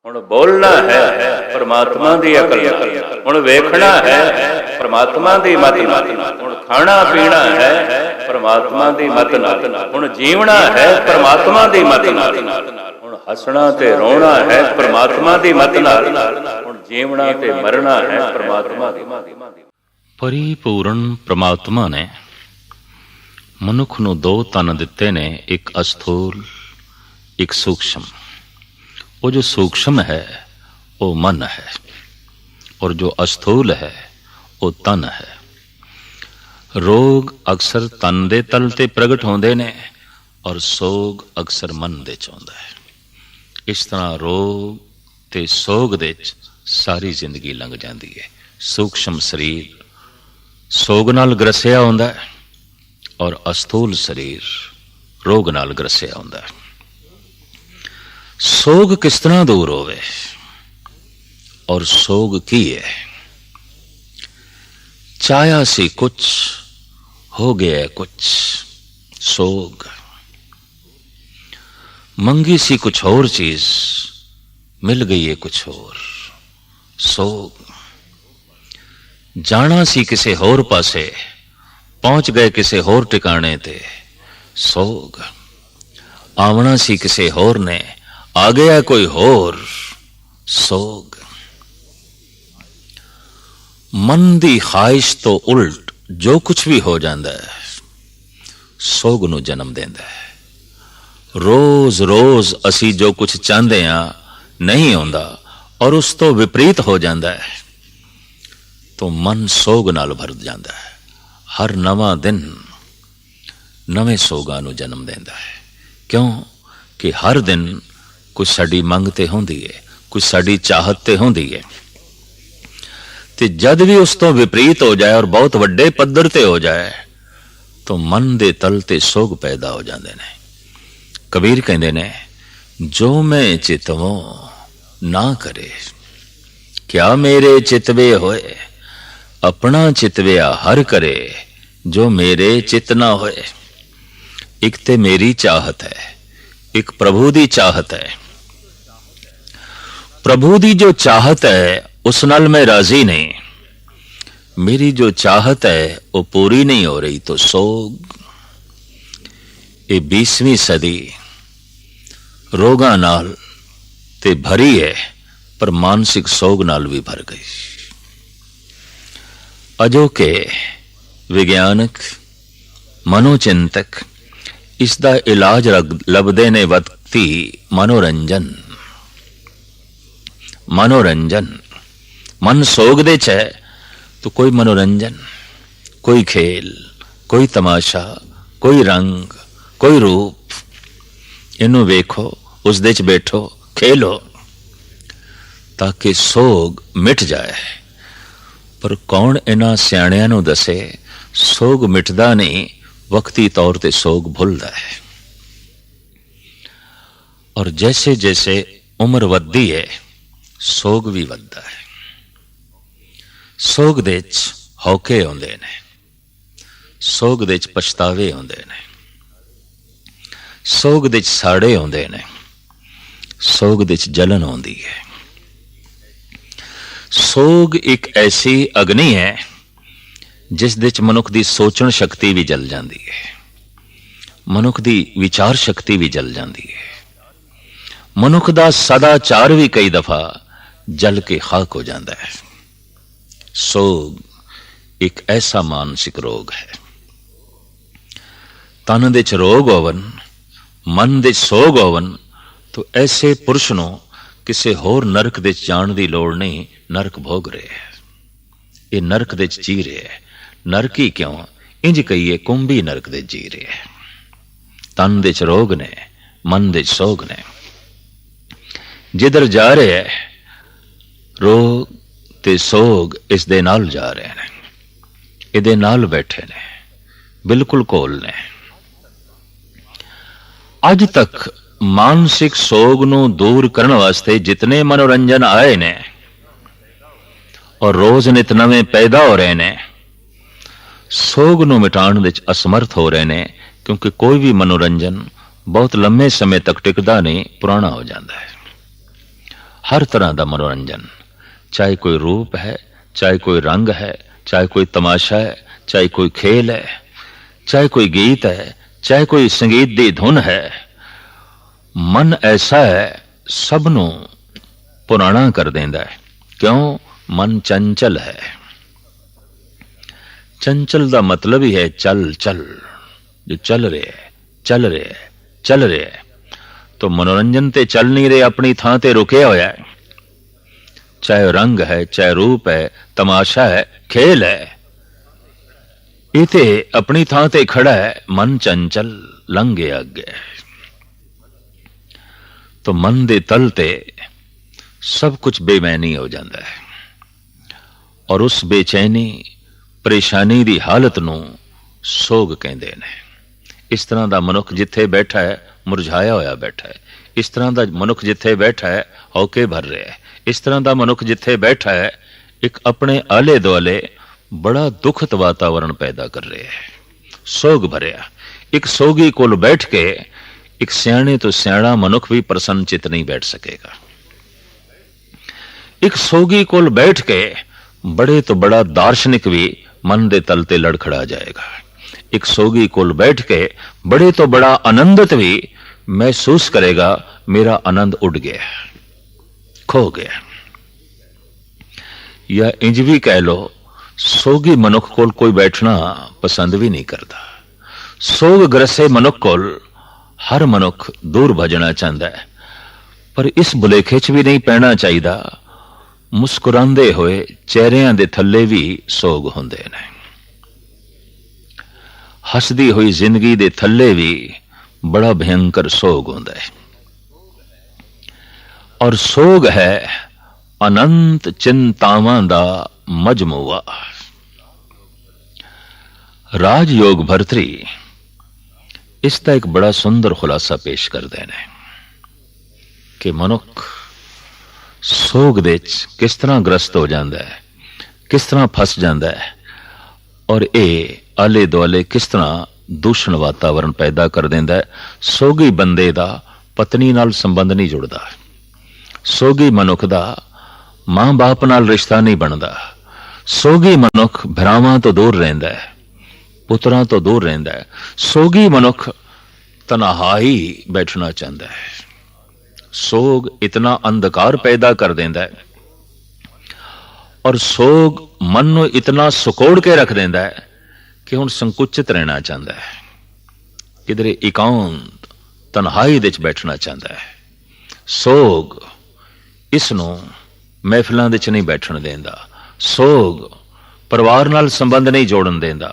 ਹੁਣ ਬੋਲਣਾ ਹੈ ਪਰਮਾਤਮਾ ਦੀ ਅਕਲ ਨਾਲ, ਹੁਣ ਵੇਖਣਾ ਹੈ ਪਰਮਾਤਮਾ ਦੀ ਮਤ ਨਾਲ, ਹੁਣ ਖਾਣਾ ਪੀਣਾ ਹੈ ਪਰਮਾਤਮਾ ਦੀ ਮਤ ਨਾਲ, ਹੁਣ ਜੀਵਣਾ ਹੈ ਪਰਮਾਤਮਾ ਦੀ ਮਤ ਨਾਲ, ਹੁਣ ਹੱਸਣਾ ਤੇ ਰੋਣਾ ਹੈ ਪਰਮਾਤਮਾ ਦੀ ਮਤ ਨਾਲ, ਹੁਣ ਜੀਵਣਾ ਤੇ ਮਰਨਾ ਹੈ ਪਰਮਾਤਮਾ ਦੀ ਮਤ ਨਾਲ। ਪਰਿਪੂਰਨ ਪ੍ਰਮਾਤਮਾ ਨੇ ਮਨੁੱਖ ਨੂੰ ਦੋ ਤਨ ਦਿੱਤੇ ਨੇ, ਇੱਕ ਅਸਥੂਲ ਇੱਕ ਸੂਖਸ਼ਮ। वो जो सूक्ष्म है वो मन है और जो अस्थूल है वो तन है। रोग अक्सर तन दे तल ते प्रगट होंदे ने और सोग अक्सर मन दे च आउंदा है। इस तरह रोग ते सोग दे सारी जिंदगी लंघ जाती है। सूक्ष्म शरीर सोग नाल ग्रसिया होंदा है और अस्थूल शरीर रोग नाल ग्रसिया होंदा है। सोग किस तरह दूर होवे और सोग की है? चाया सी कुछ हो गया कुछ सोग, मंगी सी कुछ और चीज मिल गई है कुछ और सोग, जाना सी किसे होर पासे पहुंच गए किसे होर टिकाने ते सोग, आवना सी किसे होर ने आ गया कोई होर सोग। मन दी ख्वाहिश तो उल्ट जो कुछ भी हो जाता है सोग नूं जन्म देंदा है। रोज रोज असी जो कुछ चाहते हैं नहीं होंदा और उस तो विपरीत हो जाता है तो मन सोग नाल भर जाता है। हर नवा दिन नवे सोगां नूं जन्म देंदा है। क्यों कि हर दिन कुछ साडी मंग ते होंदी है, कुछ साडी चाहत ते होंदी है, ते जद भी उस तो विपरीत हो जाए और बहुत वड्डे पद्धर ते हो जाए तो मन दे तल ते सोग पैदा हो जाते ने। कबीर कहते ने जो मैं चितवों ना करे क्या मेरे चितवे होए, अपना चितविया हर करे जो मेरे चित ना होए। एक ते मेरी चाहत है, एक प्रभु दी चाहत है। प्रभु दी जो चाहत है उस नाल मैं राजी नहीं, मेरी जो चाहत है वो पूरी नहीं हो रही तो सोग। ये 20वीं सदी रोगां नाल ते भरी है पर मानसिक सोग नाल भी भर गई। अजोके विज्ञानक मनोचिंतक इसका इलाज लभदे ने वक्ती मनोरंजन। मनोरंजन मन सोग दे च है तो कोई मनोरंजन, कोई खेल, कोई तमाशा, कोई रंग, कोई रूप, इनू वेखो उस दे च बैठो खेलो ताकि सोग मिट जाए। पर कौन इन्हां सियाणियां नू दसे सोग मिटदा नहीं, वक्ती तौर ते सोग भुलदा है। और जैसे जैसे उम्र वधदी है सोग भी वधदा है। सोग दे च हौके आउंदे ने, सोग दे च पछतावे आउंदे ने, सोग दे च साड़े आउंदे ने, सोग दे च जलन आउंदी है। सोग एक ऐसी अग्नि है जिस दे च मनुख दी सोचण शक्ति भी जल जाती है, मनुख दी विचार शक्ति भी जल जाती है, मनुख दा सदाचार भी कई दफा जल के खाक हो जाता है। सोग एक ऐसा मानसिक रोग है। तन दे च रोग होवन, मन दे सोग होवन तो ऐसे पुरुष नूं किसे होर नरक दे जाण दी लोड़ नहीं, नरक भोग रहे है। ये नरक दे जी रहे है। नरक ही क्यों, इंज कहिए कुंभी नरक दे जी रहे है। तन दे च रोग ने, मन दे सोग ने, जिधर जा रहे है रोग ते सोग इस दे नाल जा रहे हैं, इहदे नाल बैठे ने, बिल्कुल कोल ने। अज तक मानसिक सोग नू दूर करने वास्ते जितने मनोरंजन आए ने और रोज नित नवे पैदा हो रहे ने, सोग नू मिटाण विच असमर्थ हो रहे ने, क्योंकि कोई भी मनोरंजन बहुत लंबे समय तक टिकदा नहीं, पुराना हो जाता है। हर तरह का मनोरंजन, चाहे कोई रूप है, चाहे कोई रंग है, चाहे कोई तमाशा है, चाहे कोई खेल है, चाहे कोई गीत है, चाहे कोई संगीत दी धुन है, मन ऐसा है सबनों पुराना कर देंदा है। क्यों? मन चंचल है। चंचल का मतलब ही है चल चल, जो चल रहे है, चल रहे है, चल रहे है। तो मनोरंजन ते चल नहीं रहे, अपनी थां ते रुके होया है। चाहे रंग है, चाहे रूप है, तमाशा है, खेल है, इते अपनी थां ते खड़ा है। मन चंचल लंघे अगे। तो मन दे तल ते सब कुछ बेमैनी हो जाता है, और उस बेचैनी परेशानी दी हालत नूं सोग कहंदे ने। इस तरह का मनुख जिथे बैठा है मुरझाया होया बैठा है। इस तरह का मनुख जिथे बैठा है हौके भर रहा है। इस तरह का मनुख जिथे बैठा है एक अपने आले दुआले बड़ा दुखद वातावरण पैदा कर रहे है, सोग भरिया। एक सोगी कोल बैठ के एक सियाणे तो सियाणा मनुख भी प्रसन्न चित नहीं बैठ सकेगा। एक सोगी कोल बैठ के बड़े तो बड़ा दार्शनिक भी मन दे तल ते लड़खड़ा जाएगा। एक सोगी कोल बैठ के बड़े तो बड़ा आनंदित भी महसूस करेगा, मेरा आनंद उड़ गया, खो गया। या इंज भी कह लो, सोगी मनुख कोल कोई बैठना पसंद भी नहीं करता। सोग ग्रसे मनुख कोल हर मनुख दूर भजना चाहता है, पर इस भुलेखे च भी नहीं पैना चाहिए। मुस्कुरांदे होए चेहरियां दे थल्ले भी सोग हुंदे ने, हसदी हुई जिंदगी दे थल्ले भी बड़ा भयंकर सोग हुंदा है। और सोग है अनंत चिंतावां दा मजमूआ। राजयोग भरतरी इसका एक बड़ा सुंदर खुलासा पेश करते हैं कि मनुख सोग दे किस तरह ग्रस्त हो जाता है, किस तरह फस जाता है, और ये आले दुआले किस तरह दूषण वातावरण पैदा कर देंदा है। सोगी बंदे दा पत्नी नाल संबंध नहीं जुड़दा, सोगी मनुख दा मां बाप नाल रिश्ता नहीं बनदा, सोगी मनुख भरावां तो दूर रहिंदा है, पुत्रां तो दूर रहिंदा है। सोगी मनुख तन्हाई बैठना चाहता है। सोग इतना अंधकार पैदा कर देंदा है, और सोग मन नूं इतना सुकोड़ के रख देंदा है कि हुण संकुचित रहना चाहता है, किधरे एकांत तन्हाई दे बैठना चाहता है। सोग इसनूं महफिलां दे च नहीं बैठण देंदा, सोग परिवार नाल संबंध नहीं जोड़न देंदा,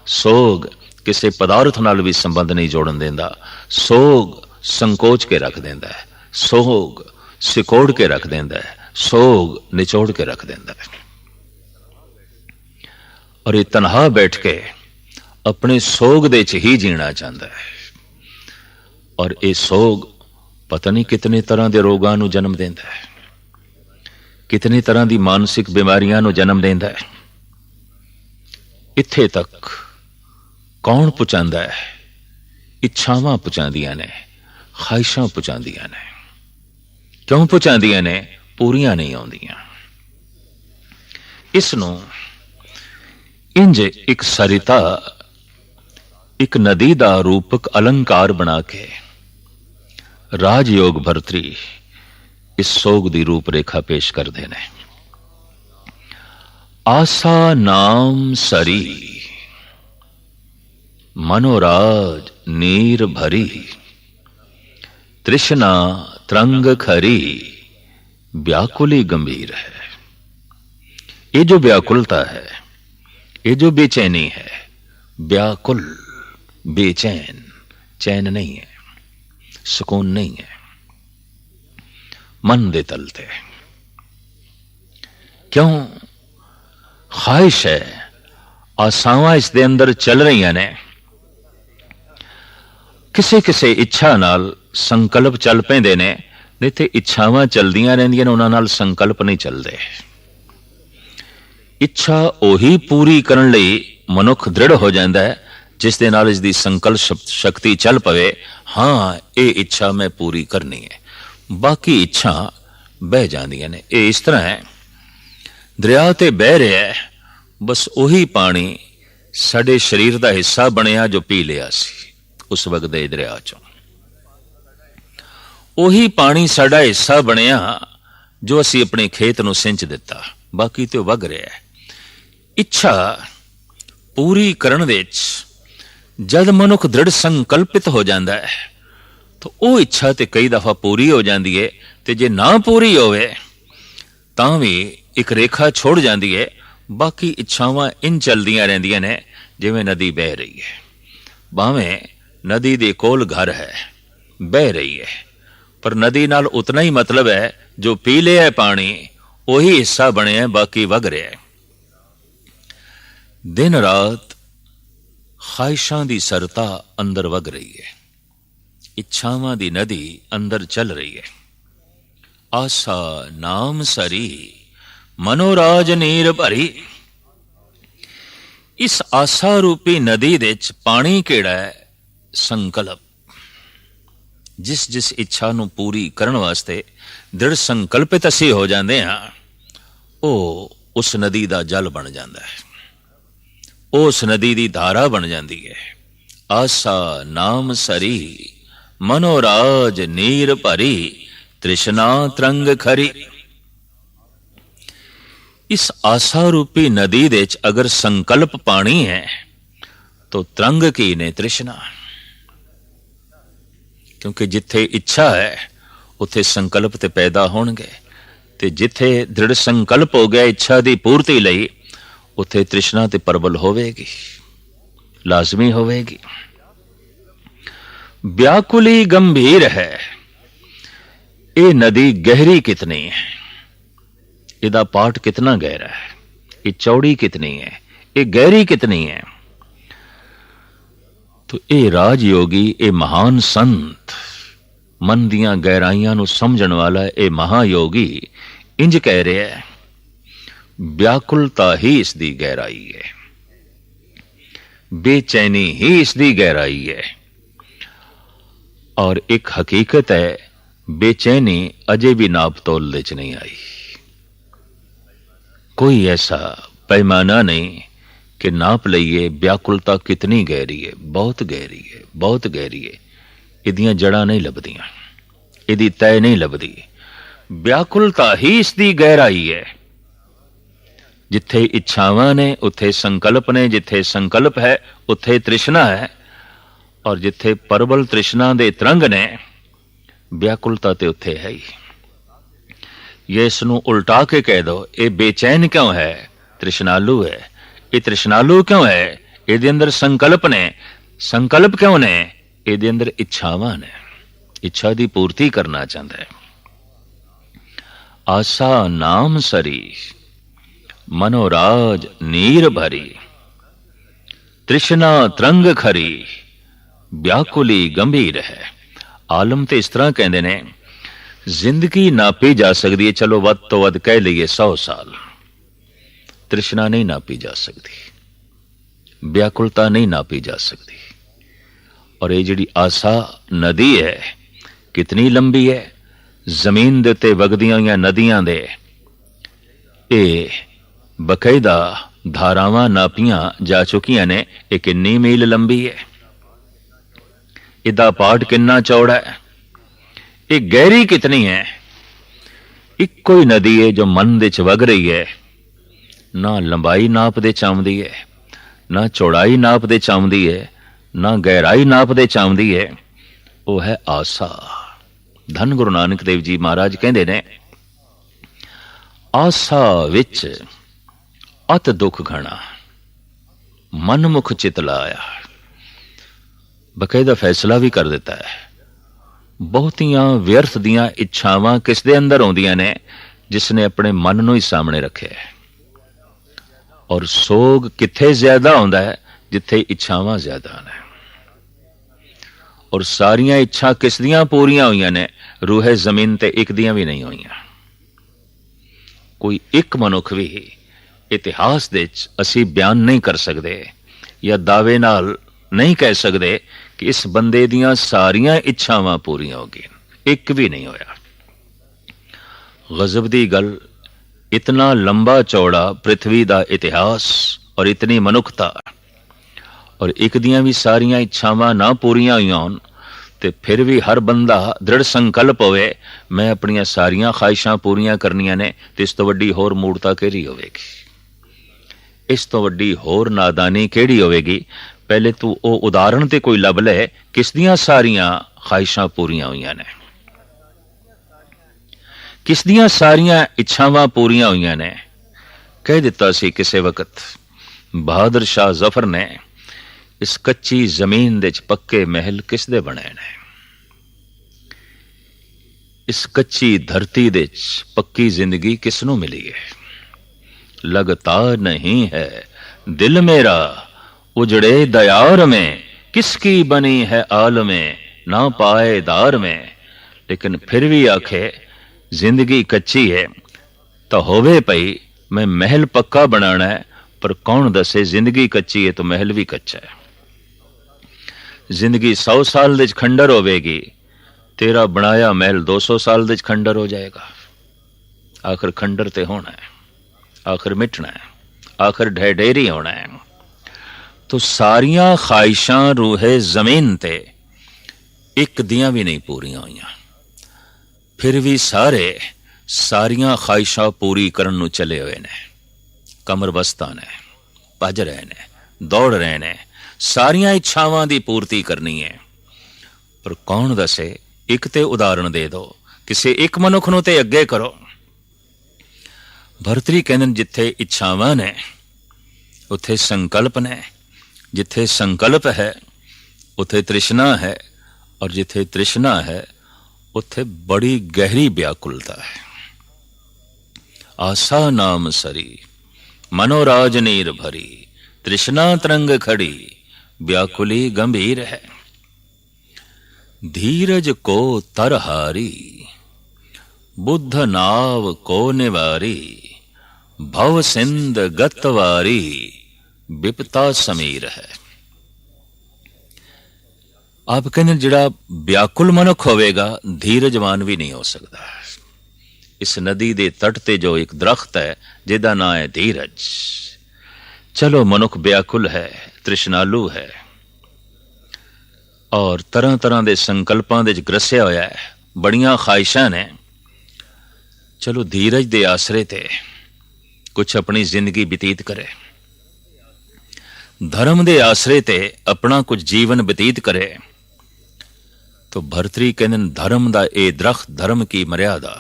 सोग किसी पदार्थ नाल भी संबंध नहीं जोड़न देंदा। सोग संकोच के रख देंदा है, सोग सिकोड़ के रख देंदा है, सोग निचोड़ के रख देंदा है। और ये तन्हा बैठ के अपने सोग दे च ही जीना चाहता है। और ये सोग पता नहीं कितने तरह के रोगां नूं जन्म देंदा है, कितनी तरह की मानसिक बीमारियां नूं जन्म देंदा है। इत्थे तक कौन पहुंचांदा है? इच्छावां पहुंचांदियां ने, ख्वाहिशां पहुंचांदियां ने। क्यों पहुंचांदियां ने? पूरियां नहीं आउंदियां। इसनूं इंज एक सरिता, एक नदी दा रूपक अलंकार बना के राजयोग भरतरी इस सोग दी रूप रेखा पेश करते हैं। आसा नाम सरी मनोराज नीर भरी, तृष्णा तरंग खरी व्याकुली गंभीर है। ये जो व्याकुलता है, ये जो बेचैनी है, व्याकुल बेचैन, चैन नहीं है, सुकून नहीं है, मन दे तलते। क्यों? ख्वाहिश है, आसावां इस दे अंदर चल रही ने। किसी किसी इच्छा नाल संकल्प चल पैंदे ने, नहीं तो इच्छावां चलदियां रहिंदियां ने, उन्हां नाल संकल्प नहीं चलते। इच्छा ओही पूरी करन लई मनुख दृढ़ हो जाता है जिस दे नाल इसदी संकल्प शक्ति चल पवे। हाँ, ये इच्छा मैं पूरी करनी है। बाकी इच्छा ਬਹਿ ਜਾਂਦੀਆਂ ਨੇ। ਇਹ ਇਸ ਤਰ੍ਹਾਂ ਹੈ, ਦਰਿਆ ਤੇ ਬਹਿ ਰਿਹਾ, ਬਸ ਉਹੀ ਪਾਣੀ ਸਾਡੇ ਸਰੀਰ ਦਾ ਹਿੱਸਾ ਬਣਿਆ ਜੋ ਪੀ ਲਿਆ ਸੀ ਉਸ ਵਕਤ ਦੇ ਦਰਿਆ ਚੋਂ। ਉਹੀ ਪਾਣੀ ਸਾਡਾ ਹਿੱਸਾ ਬਣਿਆ ਜੋ ਅਸੀਂ ਆਪਣੇ ਖੇਤ ਨੂੰ ਸਿੰਚ ਦਿੱਤਾ, ਬਾਕੀ ਤੇ ਉਹ ਵਗ ਰਿਹਾ ਹੈ। ਇੱਛਾ ਪੂਰੀ ਕਰਨ ਵਿੱਚ ਜਦ ਮਨੁੱਖ ਦ੍ਰਿੜ ਸੰਕਲਪਿਤ ਹੋ ਜਾਂਦਾ ਹੈ ਤਾਂ ਉਹ ਇੱਛਾ ਤੇ ਕਈ ਦਫਾ ਪੂਰੀ ਹੋ ਜਾਂਦੀ ਹੈ, ਤੇ ਜੇ ਨਾ ਪੂਰੀ ਹੋਵੇ ਤਾਂ ਵੀ ਇੱਕ ਰੇਖਾ ਛੋੜ ਜਾਂਦੀ ਹੈ। ਬਾਕੀ ਇੱਛਾਵਾਂ ਇੰਝ ਚੱਲਦੀਆਂ ਰਹਿੰਦੀਆਂ ਨੇ ਜਿਵੇਂ ਨਦੀ ਬਹਿ ਰਹੀ ਹੈ। ਭਾਵੇਂ ਨਦੀ ਦੇ ਕੋਲ ਘਰ ਹੈ, ਬਹਿ ਰਹੀ ਹੈ, ਪਰ ਨਦੀ ਨਾਲ ਉਤਨਾ ਹੀ ਮਤਲਬ ਹੈ ਜੋ ਪੀ ਲਿਆ ਪਾਣੀ ਉਹੀ ਹਿੱਸਾ ਬਣਿਆ, ਬਾਕੀ ਵਗ ਰਿਹਾ ਹੈ। ਦਿਨ ਰਾਤ ਖਾਹਿਸ਼ਾਂ ਦੀ ਸਰਤਾ ਅੰਦਰ ਵਗ ਰਹੀ ਹੈ, ਇੱਛਾਵਾਂ ਦੀ ਨਦੀ ਅੰਦਰ ਚੱਲ ਰਹੀ ਹੈ। ਆਸਾ ਨਾਮ ਸਰੀ ਮਨੋਰਾਜ ਨੀਰ ਭਰੀ। ਇਸ ਆਸਾ ਰੂਪੀ ਨਦੀ ਦੇ ਵਿੱਚ ਪਾਣੀ ਕਿਹੜਾ ਹੈ? ਸੰਕਲਪ। ਜਿਸ ਜਿਸ ਇੱਛਾ ਨੂੰ ਪੂਰੀ ਕਰਨ ਵਾਸਤੇ ਦ੍ਰਿੜ ਸੰਕਲਪਿਤ ਅਸੀਂ ਹੋ ਜਾਂਦੇ ਹਾਂ, ਉਹ ਉਸ ਨਦੀ ਦਾ ਜਲ ਬਣ ਜਾਂਦਾ ਹੈ, ਉਸ ਨਦੀ ਦੀ ਧਾਰਾ ਬਣ ਜਾਂਦੀ ਹੈ। ਆਸਾ ਨਾਮ ਸਰੀ ਮਨੋਰਾਜ ਨੀਰ ਭਰੀ, ਤ੍ਰਿਸ਼ਨਾ ਤਰੰਗ ਖਰੀ। ਇਸ ਆਸਾ ਰੂਪੀ ਨਦੀ ਦੇ ਵਿੱਚ ਅਗਰ ਸੰਕਲਪ ਪਾਣੀ ਹੈ ਤਾਂ ਤਰੰਗ ਕੀ ਨੇ? ਤ੍ਰਿਸ਼ਨਾ। ਕਿਉਂਕਿ ਜਿੱਥੇ ਇੱਛਾ ਹੈ ਉੱਥੇ ਸੰਕਲਪ ਤੇ ਪੈਦਾ ਹੋਣਗੇ, ਤੇ ਜਿੱਥੇ ਦ੍ਰਿੜ ਸੰਕਲਪ ਹੋ ਗਿਆ ਇੱਛਾ ਦੀ ਪੂਰਤੀ ਲਈ, ਉੱਥੇ ਤ੍ਰਿਸ਼ਨਾ ਤੇ ਪ੍ਰਬਲ ਹੋਵੇਗੀ, ਲਾਜ਼ਮੀ ਹੋਵੇਗੀ। ਵਿਆਕੁਲੀ ਗੰਭੀਰ ਹੈ। ਇਹ ਨਦੀ ਗਹਿਰੀ ਕਿਤਨੀ ਹੈ, ਇਹਦਾ ਪਾਟ कितना गहरा है, ये चौड़ी कितनी है, ये गहरी कितनी है। तो ये राजयोगी, ये महान संत, मन दियां गहराइयां नूं समझण वाला ये महायोगी इंज कह रहा है, व्याकुलता ही इसकी गहराई है, बेचैनी ही इसकी गहराई है। और एक हकीकत है, बेचैनी अजे भी नाप तोल दे च नहीं आई। कोई ऐसा पैमाना नहीं कि नाप लईए व्याकुलता कितनी गहरी है। बहुत गहरी है, बहुत गहरी है। इदियां जड़ा नहीं लभदियां, इदी तय नहीं लभदी। व्याकुलता ही इसकी गहराई है। जिथे इच्छावां ने उत्थे संकल्प ने, जिथे संकल्प है उत्थे तृष्णा है, और जिथे प्रबल तृष्णा दे तरंग ने, व्याकुलता ते उत्थे है ही। ये इसनूं उल्टा के कह दो, ये बेचैन क्यों है? तृष्णालु है। ये तृष्णालु क्यों है? ये अंदर संकल्प ने। संकल्प क्यों ने? ये अंदर इच्छावां ने, इच्छा की पूर्ति करना चाहता है। आसा नाम सरी मनोराज नीर भरी, तृष्णा तरंग खरी, व्याकुली गंभीर है। आलम तो इस तरह कहते ने, जिंदगी नापी जा सकती है, चलो वध तो वध कह लीए 100 साल, तृष्णा नहीं नापी जा सकती, व्याकुलता नहीं नापी जा सकती। और ये जिहड़ी आसा नदी है कितनी लंबी है। जमीन दे उत्ते वगदियां होईयां नदियां दे ये बकायदा धारावां नापियां जा चुकियां ने। ये कितनी मील लंबी है, इहदा पाट कितना चौड़ा है, ये गहरी कितनी है। एक कोई नदी है जो मन दे च वग रही है, ना लंबाई नाप दे चावदी है, ना चौड़ाई नाप दे चावदी है, ना गहराई नाप दे चावदी है। वो है आसा। धन गुरु नानक देव जी महाराज कहते ने, आसा विच अत दुख घना, मन मुख चित लाया। बकायदा फैसला भी कर देता है। बहुतियां व्यर्थ दियां इच्छावां किस दे अंदर आउंदियां ने? जिसने अपने मन नूं ही सामने रखे है। और सोग किथे ज्यादा आउंदा है? जिथे इच्छावां ज्यादा ने। और सारियां इच्छा किस दियां पूरियां होईयां ने? रूहे जमीन ते एक दियां भी नहीं होईयां। कोई एक मनुख भी इतिहास दे विच असीं बयान नहीं कर सकते या दावे नाल नहीं कह सकते कि इस बंदे दियां सारियां इच्छावां पूरियां हो गई, एक भी नहीं होया। गजब दी गल, इतना लंबा चौड़ा पृथ्वी दा इतिहास और इतनी मनुखता, और एक दियां भी सारियां इच्छावां ना पूरियां होईयां होण ते फिर भी हर बंदा दृढ़ संकल्प होवे मैं अपनियां सारियां ख्वाहिशां पूरियां करनियां ने, ते इस तो वड्डी होर मूर्ता केड़ी होवेगी, इस तो वड्डी होर नादानी केड़ी होवेगी। पहले तू ओ उदाहरण ते कोई लभ ले किस दियां सारियां ख्वाहिशां पूरियां होईयां ने, किस दियां सारियां इच्छावां पूरियां होईयां ने। कह दिता सी किसे वक्त बहादुर शाह जफर ने, इस कच्ची जमीन दे पक्के महल किस दे बने ने, इस कच्ची धरती दे पक्की जिंदगी किसनों मिली है। लगता नहीं है दिल मेरा उजड़े दयार में, किसकी बनी है आल में ना पाएदार में। लेकिन फिर भी आखे जिंदगी कच्ची है तो होवे पई मैं महल पक्का बनाना है, पर कौन दसे जिंदगी कच्ची है तो महल भी कच्चा है। जिंदगी 100 साल दे खंडर होवेगी, तेरा बनाया महल 200 साल दे खंडर हो जाएगा। आखिर खंडर ते होना है, आखिर मिटना है, आखिर ढेढेरी होना है। तो सारियां ख्वाहिशां रूहे जमीन ते एक दियां भी नहीं पूरियां होईयां, फिर भी सारे सारियां ख्वाहिशां पूरी करन नूं चले हुए ने, कमर बस्ता ने, भज रहे ने, दौड़ रहे ने, सारियां इच्छावां दी पूर्ति करनी है। पर कौन दसे, एक ते उदाहरण दे दो, किसे एक मनुख नूं ते अगे करो। भरतरी कहंदे जिथे इच्छावां ने उथे संकल्प ने, जिथे संकल्प है उथे तृष्णा है, और जिथे तृष्णा है उथे बड़ी गहरी व्याकुलता है। आशा नाम सरी मनोराज नीर भरी, तृष्णा तरंग खड़ी व्याकुली गंभीर है। धीरज को तरहारी बुद्ध नाव को निवारी, भव सिंध गतवारी विपता समीर है। आप कहने जिड़ा व्याकुल मनुख होवेगा धीरजवान भी नहीं हो सकता। इस नदी दे तट ते जो एक दरख्त है जिदा नाम है धीरज। चलो मनुख व्याकुल है, तृष्णालु है, और तरह तरह दे संकल्पां दे ग्रसिया होया है, बड़ियां ख्वाहिशां ने। चलो धीरज दे आसरे ते कुछ अपनी जिंदगी बतीत करे, धर्म दे आसरे ते अपना कुछ जीवन बतीत करे। तो भरतरी कहने धर्म दा ए दरख्त, धर्म की मर्यादा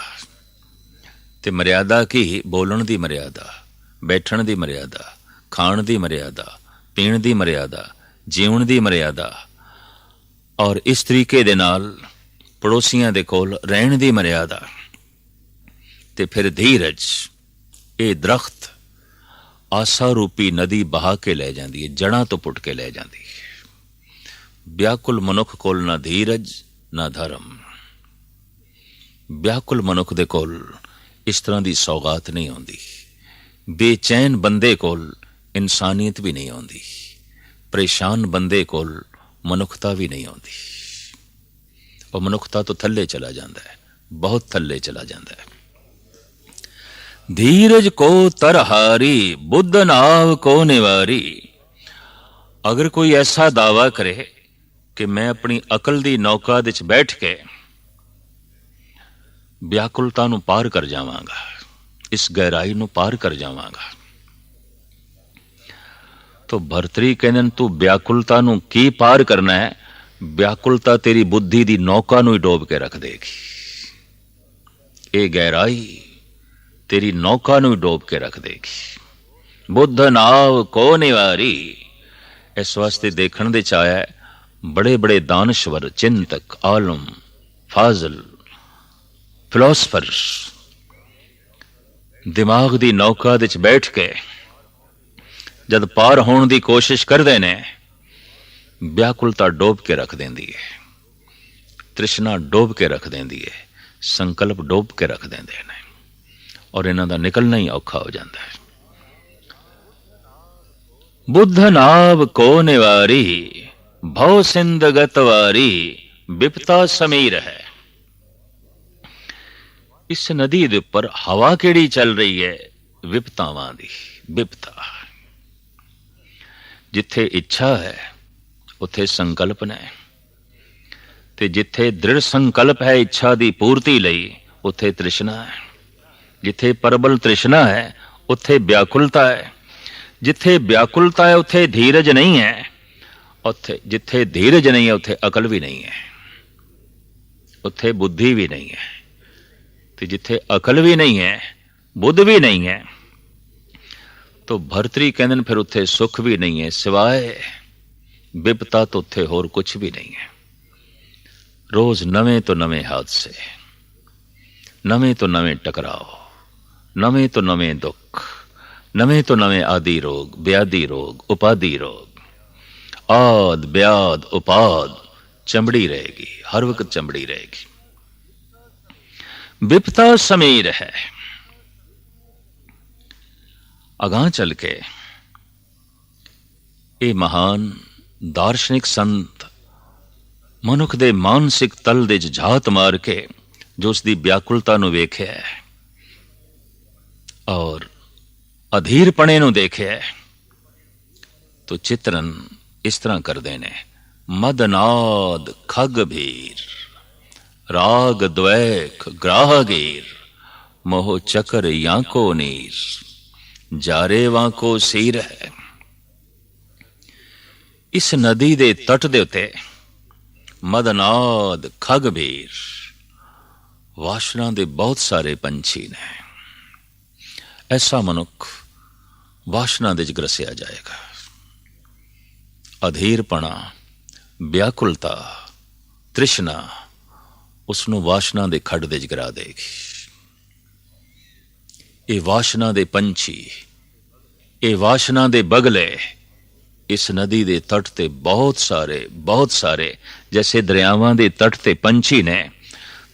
ते मर्यादा की बोलन दी मर्यादा, बैठण दी मर्यादा, खाण दी मर्यादा, पीण दी मर्यादा, जीवन दी मर्यादा, और इस तरीके दे नाल पड़ोसियां दे कोल रहण दी मर्यादा। ते फिर धीरज, ए दरख्त आसा रूपी नदी बहा के ले जाती है, जड़ां तो पुट के ले जाती है। व्याकुल मनुख कोल ना धीरज ना धर्म। व्याकुल मनुख दे कोल इस तरह की सौगात नहीं होंदी। बेचैन बंदे कोल इंसानियत भी नहीं होंदी। परेशान बंदे कोल मनुखता भी नहीं होंदी। और मनुखता तो थल्ले चला जाता है, बहुत थल्ले चला जाता है। धीरज को तरहारी बुद्ध नाव को निवारी। अगर कोई ऐसा दावा करे कि मैं अपनी अकल दी नौका विच बैठ के व्याकुलता नूं पार कर जावांगा, इस गहराई नूं पार कर जावांगा, तो भरतरी कहने तू व्याकुलता नूं की पार करना है? व्याकुलता तेरी बुद्धि दी नौका नूं ही डोब के रख देगी। ये गहराई तेरी नौका नूं ही डोब के रख देगी। बुद्ध नाव को निवारी। इस वास्ते देखण दे चाया है बड़े बड़े दानश्वर, चिंतक, आलम, फाजल, फिलोसफर दिमाग दी नौका विच बैठ के जद पार होने की कोशिश करते ने, व्याकुलता डोब के रख देंदी है, तृष्णा डोब के रख देंदी है, संकल्प डोब के रख देंदे ने, और इन्हां दा निकलना ही औखा हो जाता है। बुद्ध नाव को निवारी भव सिंध गतवारी विपता समीर है। इस नदी दे उपर हवा केड़ी चल रही है? विपतावां दी विपता। जिथे इच्छा है उथे संकल्प ने, ते जिथे दृढ़ संकल्प है इच्छा दी पूर्ति लई उथे तृष्णा है। जिथे प्रबल तृष्णा है उथे व्याकुलता है। जिथे व्याकुलता है उथे धीरज नहीं है। उथे जिथे धीरज नहीं है उथे अकल भी नहीं है, उथे बुद्धि भी नहीं है। तो जिथे अकल भी नहीं है, बुद्ध भी नहीं है, तो भरतरी कहंदे फिर उथे सुख भी नहीं है, सिवाय विपता तो उथे होर कुछ भी नहीं है। रोज नवे तो नवे हादसे, नवे तो नवे टकराव, नवे तो नवे दुख, नवे तो नवे आदि रोग, व्याधि रोग, उपाधि रोग, आद व्याध उपाद चमड़ी रहेगी, हर वक्त चमड़ी रहेगी। विपता समीर है। अगां चल के ये महान दार्शनिक संत मनुख दे मानसिक तल दे झात मार के जो उसकी व्याकुलता नूं वेख्या है और अधीरपणे नूं देखिया है, तो चित्रण इस तरह करते ने। मदनाद खग भीर, राग द्वैख ग्राहगीर, मोह चकर यांको नीर, जारे वांको सीर है। इस नदी दे तट दे उते मदनाद खग भीर, वासना दे बहुत सारे पंछी ने। ऐसा मनुख वासना दे ग्रसिया जाएगा। अधीरपणा, व्याकुलता, तृष्णा उसनों वासना दे खड़ दे गिरा देगी। ये वासना दे पंछी, ये वासना दे बगले इस नदी दे तट ते बहुत सारे जैसे दरियावां दे तट ते पंछी ने,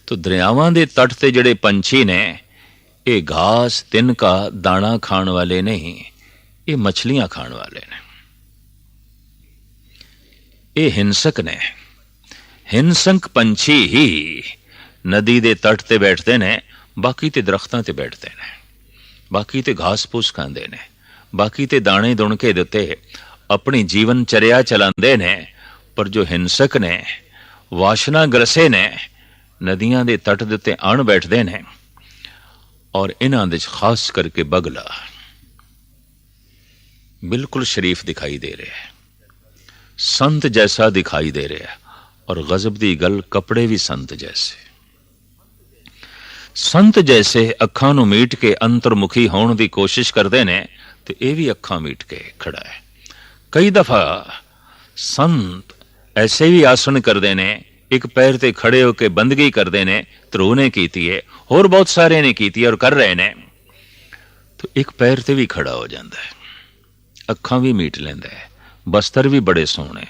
तो दरियावां दे तट ते जड़े पंछी ने ये घास तिनका दाना खाण वाले नहीं, ये मछलियां खाण वाले ने। ये हिंसक ने। हिंसक पंछी ही नदी दे तट ते बैठते ने, बाकी ते दरख्तां ते बैठते ने, बाकी ते घास फूस खांदे ने, बाकी ते दाने दुणके देते अपनी जीवन चर्या चलांदे ने। पर जो हिंसक ने, वासना ग्रसे ने, नदियां दे तट दे उत्ते आण बैठदे ने। और इन्हां दे खास करके बगला बिल्कुल शरीफ दिखाई दे रहा है, संत जैसा दिखाई दे रहा है। और गजब दी गल, कपड़े भी संत जैसे। संत जैसे अखां नूं मीट के अंतर्मुखी होने की कोशिश करते ने, तो यह भी अखां मीट के खड़ा है। कई दफा संत ऐसे भी आसन करते ने, एक पैर ते खड़े होकर बंदगी करते ने, ध्रुव ने कीती है, होर बहुत सारे ने कीती है और कर रहे ने। तो एक पैर ते भी खड़ा हो जाता है, अखां भी मीट लेंदा है, बस्तर भी बड़े सोहने,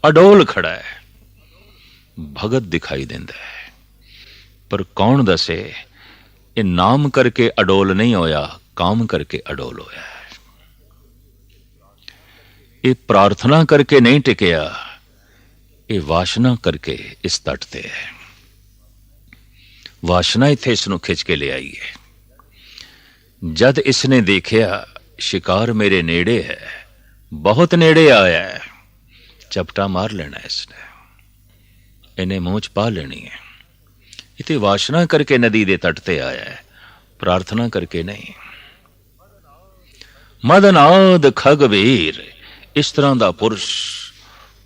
अडोल खड़ा है, भगत दिखाई देंदा है। पर कौन दसे ये नाम करके अडोल नहीं होया, काम करके अडोल होया है। ये प्रार्थना करके नहीं टिकया, ये वासना करके इस तट ते है। वासना इत्थे इसनूं खिंच के ले आई है। जद इसने देखिया शिकार मेरे नेड़े है, बहुत नेड़े आया है, चपटा मार लेना इसने, इन्हें मुंह च पा लेनी है। इतने वासना करके नदी दे तट ते आया है, प्रार्थना करके नहीं। मदनाद खगवीर, इस तरह का पुरुष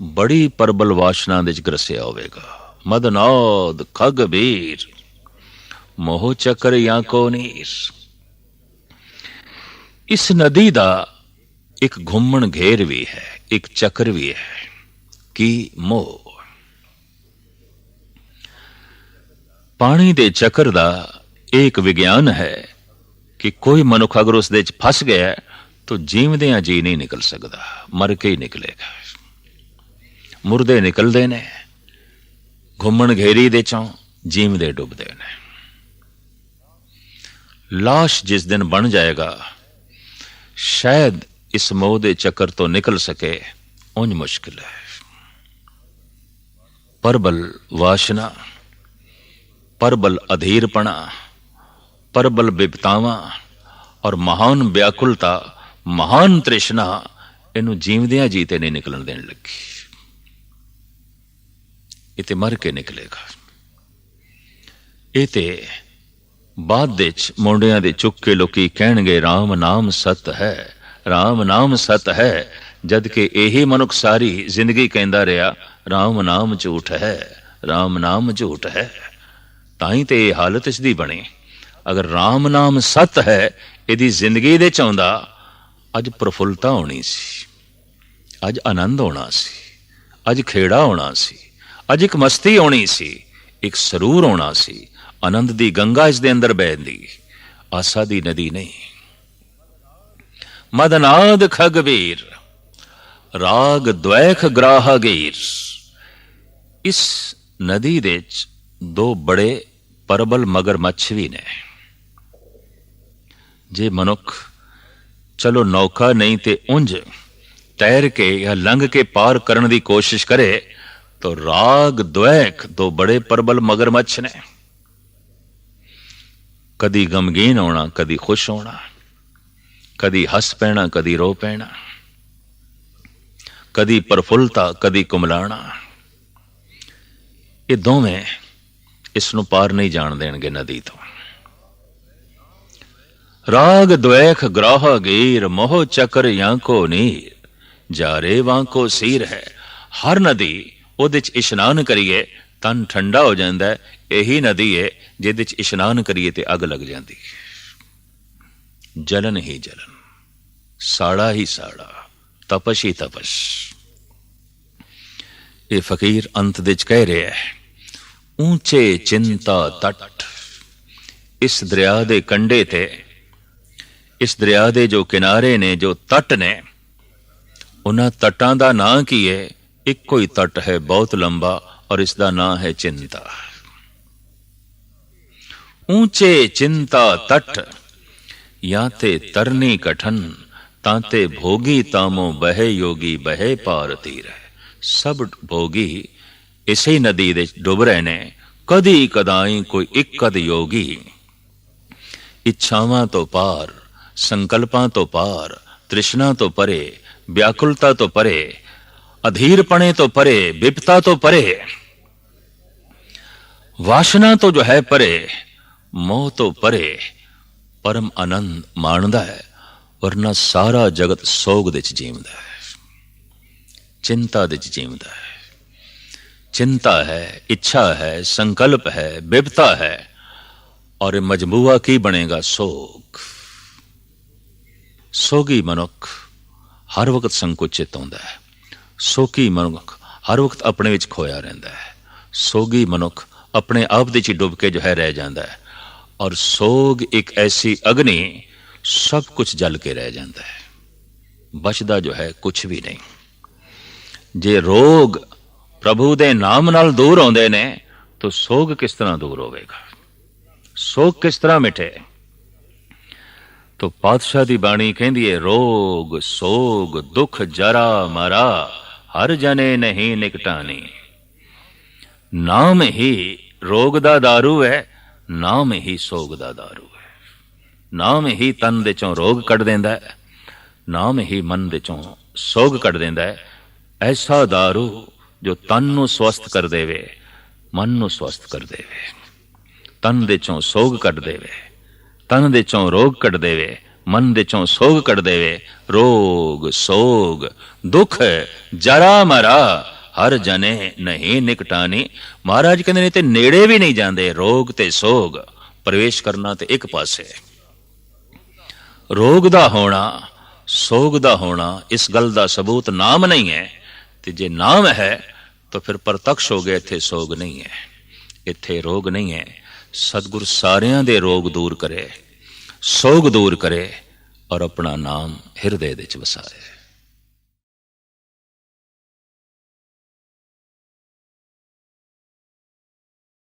बड़ी प्रबल वासना दे ग्रसिया होवेगा। मदनाद खगवीर, मोह चक्र यांको नीर। इस नदी का एक घुमन घेर भी है, एक चक्र भी है कि मोह। पानी दे चक्र दा एक विज्ञान है कि कोई मनुख अगर उस दे फस गया तो जीवदियां जी नहीं निकल सकता, मर के ही निकलेगा। मुर्दे निकलते ने घुमन घेरी दे चों, जीवदे डुबदे ने। लाश जिस दिन बन जाएगा, शायद इस मोह दे चक्कर तो निकल सके, उंज मुश्किल है। प्रबल वासना, प्रबल अधीरपणा ਪ੍ਰਬਲ ਬਿਪਤਾਵਾਂ ਔਰ ਮਹਾਨ ਵਿਆਕੁਲਤਾ, ਮਹਾਨ ਤ੍ਰਿਸ਼ਨਾ ਇਹਨੂੰ ਜੀਵਦਿਆਂ ਜੀ ਤੇ ਨਹੀਂ ਨਿਕਲਣ ਦੇਣ ਲੱਗੀ। ਇਹ ਤੇ ਮਰ ਕੇ ਨਿਕਲੇਗਾ। ਇਹ ਤੇ ਬਾਅਦ ਵਿੱਚ ਮੁੰਡਿਆਂ ਦੇ ਚੁੱਕ ਕੇ ਲੋਕੀ ਕਹਿਣਗੇ ਰਾਮ ਨਾਮ ਸਤ ਹੈ, ਰਾਮ ਨਾਮ ਸਤ ਹੈ, ਜਦ ਕਿ ਇਹੀ ਮਨੁੱਖ ਸਾਰੀ ਜ਼ਿੰਦਗੀ ਕਹਿੰਦਾ ਰਿਹਾ ਰਾਮ ਨਾਮ ਝੂਠ ਹੈ, ਰਾਮ ਨਾਮ ਝੂਠ ਹੈ। ਤਾਂ ਹੀ ਤੇ ਇਹ ਹਾਲਤ ਇਸ ਦੀ ਬਣੀ। ਅਗਰ ਰਾਮ ਨਾਮ ਸਤ ਹੈ, ਇਹਦੀ ਜ਼ਿੰਦਗੀ ਦੇ ਚ ਆਉਂਦਾ, ਅੱਜ ਪ੍ਰਫੁੱਲਤਾ ਹੋਣੀ ਸੀ, ਅੱਜ ਆਨੰਦ ਹੋਣਾ ਸੀ, ਅੱਜ ਖੇੜਾ ਹੋਣਾ ਸੀ, ਅੱਜ ਇੱਕ ਮਸਤੀ ਹੋਣੀ ਸੀ, ਇੱਕ ਸਰੂਰ ਹੋਣਾ ਸੀ, ਆਨੰਦ ਦੀ ਗੰਗਾ ਇਸ ਦੇ ਅੰਦਰ ਬਹਿੰਦੀ, ਆਸਾ ਦੀ ਨਦੀ ਨਹੀਂ। ਮਦਨਾਦ ਖਗਵੀਰ ਰਾਗ ਦ્વੈਖ ਗ੍ਰਾਹਗੀਰ। ਇਸ ਨਦੀ ਦੇ ਚ ਦੋ ਬੜੇ ਪਰਬਲ ਮਗਰਮੱਛ ਵੀ ਨੇ। ਜੇ ਮਨੁੱਖ ਚਲੋ ਨੌਕਾ ਨਹੀਂ ਤੇ ਉਂਝ ਤੈਰ ਕੇ ਜਾਂ ਲੰਘ ਕੇ ਪਾਰ ਕਰਨ ਦੀ ਕੋਸ਼ਿਸ਼ ਕਰੇ ਤਾਂ ਰਾਗ ਦ્વੈਖ ਦੋ ਬੜੇ ਪਰਬਲ ਮਗਰਮੱਛ ਨੇ। ਕਦੀ ਗਮਗੀਨ ਹੋਣਾ, ਕਦੀ ਖੁਸ਼ ਹੋਣਾ, ਕਦੀ ਹੱਸ ਪੈਣਾ, ਕਦੀ ਰੋ ਪੈਣਾ, ਕਦੀ ਪ੍ਰਫੁੱਲਤਾ, ਕਦੀ ਕੁਮਲਾਣਾ। ਇਹ ਦੋਵੇਂ ਇਸ ਨੂੰ ਪਾਰ ਨਹੀਂ ਜਾਣ ਦੇਣਗੇ ਨਦੀ ਤੋਂ। ਰਾਗ ਦ્વੈਖ ਗ੍ਰਾਹਗੀਰ ਮੋਹ ਚੱਕਰ ਯਾਂਕੋ ਨੀਰ, ਜਾਰੇ ਵਾਂਕੋ ਸੀਰ ਹੈ। ਹਰ ਨਦੀ ਉਹਦੇ ਚ ਇਸ਼ਨਾਨ ਕਰੀਏ ਤਨ ਠੰਡਾ ਹੋ ਜਾਂਦਾ ਹੈ। ਇਹੀ ਨਦੀ ਹੈ ਜਿਹਦੇ ਚ ਇਸ਼ਨਾਨ ਕਰੀਏ ਤੇ ਅੱਗ ਲੱਗ ਜਾਂਦੀ, ਜਲਨ ਹੀ ਜਲਨ, ਸਾੜਾ ਹੀ ਸਾੜਾ, ਤਪਸ਼ ਹੀ ਤਪਸ਼। ਇਹ ਫਕੀਰ ਅੰਤ ਦੇ ਚ ਕਹਿ ਰਿਹਾ ਹੈ, ਊਂਚੇ ਚਿੰਤਾ ਤਟ। ਇਸ ਦਰਿਆ ਦੇ ਕੰਢੇ ਤੇ, ਇਸ ਦਰਿਆ ਦੇ ਜੋ ਕਿਨਾਰੇ ਨੇ, ਜੋ ਤਟ ਨੇ, ਉਹਨਾਂ ਤਟਾਂ ਦਾ ਨਾਂ ਕੀ ਹੈ? ਇੱਕੋ ਹੀ ਤਟ ਹੈ, ਬਹੁਤ ਲੰਬਾ, ਔਰ ਇਸ ਦਾ ਨਾਂ ਹੈ ਚਿੰਤਾ। ऊंचे चिंता तट याते तरनी कठन, तांते भोगी तामो बहे योगी बहे पार तीर। सब भोगी इसी नदी दे डुब रहे ने, कदी कदाई कोई एक कद योगी। इच्छावां तो पार, संकल्पां तो पार, तृष्णा तो परे, व्याकुलता तो परे, अधीरपणे तो परे, विपता तो परे, वासना तो जो है परे, मोह तो परे, परम आनंद माणदा है। वरना सारा जगत सोग दे च जीवदा है, चिंता दे च जीवदा है। चिंता है, इच्छा है, संकल्प है, विपता है, और मजबूआ की बनेगा? सोग। सोगी मनुख हर वक्त संकुचित होंदा है, सोगी मनुख हर वक्त अपने विच खोया रहंदा है, सोगी मनुख अपने आप दे च डुब के जो है रह जाता है। और सोग एक ऐसी अग्नि, सब कुछ जल के रह जाता है, बचदा जो है कुछ भी नहीं। जे रोग प्रभु दे नाम नाल दूर आउंदे ने तो सोग किस तरह दूर होवेगा, सोग किस तरह मिटे? तो पातशाह दी बाणी कहंदी है, रोग सोग दुख जरा मरा, हर जने नहीं निकटानी। नाम ही रोग दा दारू है, नाम ही सोग दा दारू है। नाम ही तन दे चों रोग कढ़ देंदा है, नाम ही मन दे चों सोग कढ़ देंदा है। ऐसा दारू जो तन नूं स्वस्थ कर देवे, मन नूं स्वस्थ कर देवे, तन दे चों सोग कढ़ देवे, तन दे चों रोग कढ़ देवे, मन दे चों सोग कढ़ देवे। रोग सोग दुख जरा मरा, हर जने नहीं निकटानी। महाराज कहते ने ते नेड़े भी नहीं जाते, रोग ते सोग प्रवेश करना ते एक पासे। रोग दा होना, सोग दा होना, इस गल दा सबूत नाम नहीं है। ते जे नाम है तो फिर प्रत्यक्ष हो गया, इत्थे सोग नहीं है, इत्थे रोग नहीं है। सतगुरु सारियां दे रोग दूर करे, सोग दूर करे, और अपना नाम हिरदे दे च वसाए।